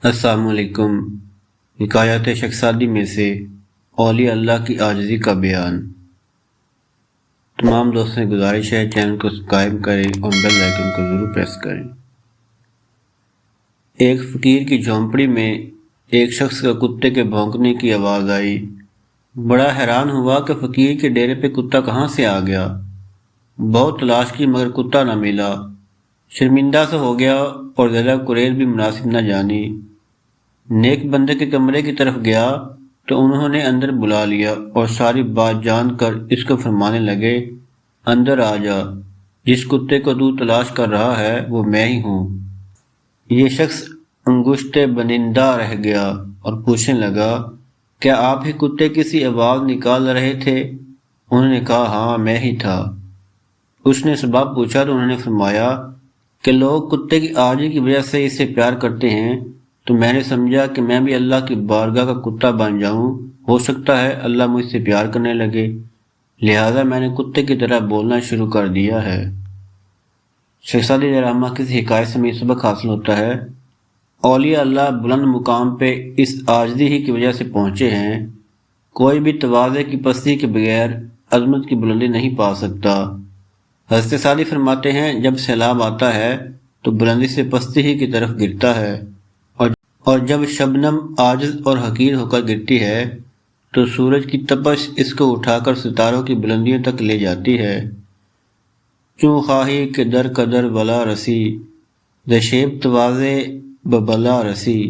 السلام علیکم۔ حکایات شخصادی میں سے اولیاء اللہ کی عاجزی کا بیان۔ تمام دوستوں سے گزارش ہے چینل کو سبسکرائب کریں اور بیل آئیکن کو ضرور پریس کریں۔ ایک فقیر کی جھونپڑی میں ایک شخص کا کتے کے بھونکنے کی آواز آئی۔ بڑا حیران ہوا کہ فقیر کے ڈیرے پہ کتا کہاں سے آ گیا۔ بہت تلاش کی مگر کتا نہ ملا۔ شرمندہ سے ہو گیا اور زیادہ کوریل بھی مناسب نہ جانی۔ نیک بندے کے کمرے کی طرف گیا تو انہوں نے اندر بلا لیا اور ساری بات جان کر اس کو فرمانے لگے، اندر آ جا، جس کتے کو تو تلاش کر رہا ہے وہ میں ہی ہوں۔ یہ شخص انگشت بنندہ رہ گیا اور پوچھنے لگا، کیا آپ ہی کتے کی سی آواز نکال رہے تھے؟ انہوں نے کہا، ہاں میں ہی تھا۔ اس نے سبب پوچھا تو انہوں نے فرمایا کہ لوگ کتے کی عاجزی کی وجہ سے اسے پیار کرتے ہیں، تو میں نے سمجھا کہ میں بھی اللہ کی بارگاہ کا کتا بن جاؤں، ہو سکتا ہے اللہ مجھ سے پیار کرنے لگے، لہذا میں نے کتے کی طرح بولنا شروع کر دیا ہے۔ شیخ سعدی رحمہ کسی حکایت سے ہمیں سبق حاصل ہوتا ہے، اولیاء اللہ بلند مقام پہ اس عاجزی ہی کی وجہ سے پہنچے ہیں۔ کوئی بھی تواضع کی پستی کے بغیر عظمت کی بلندی نہیں پا سکتا۔ حضرت سعدی فرماتے ہیں، جب سیلاب آتا ہے تو بلندی سے پستی ہی کی طرف گرتا ہے، اور جب شبنم عاجز اور حقیر ہو کر گرتی ہے تو سورج کی تپش اس کو اٹھا کر ستاروں کی بلندیوں تک لے جاتی ہے۔ چوں خواہی کہ در قدر ولا رسی، زشیب تواضع ببلا رسی۔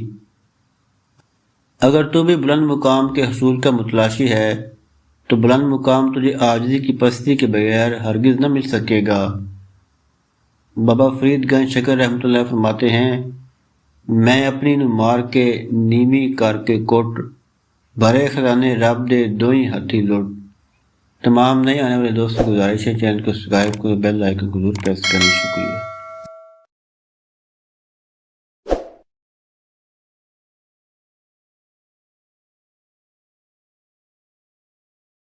اگر تو بھی بلند مقام کے حصول کا متلاشی ہے تو بلند مقام تجھے عاجزی کی پستی کے بغیر ہرگز نہ مل سکے گا۔ بابا فرید گنج شکر رحمۃ اللہ فرماتے ہیں، میں اپنی نمار کے نیمی کر کے کوٹ، بھرے خزانے رب دے دوئی ہتھی لوٹ۔ تمام نئے آنے والے دوستوں کو گزارش ہے چینل کو سبسکرائب کریں، بیل آئیکن کو ضرور پریس کریں۔ شکریہ۔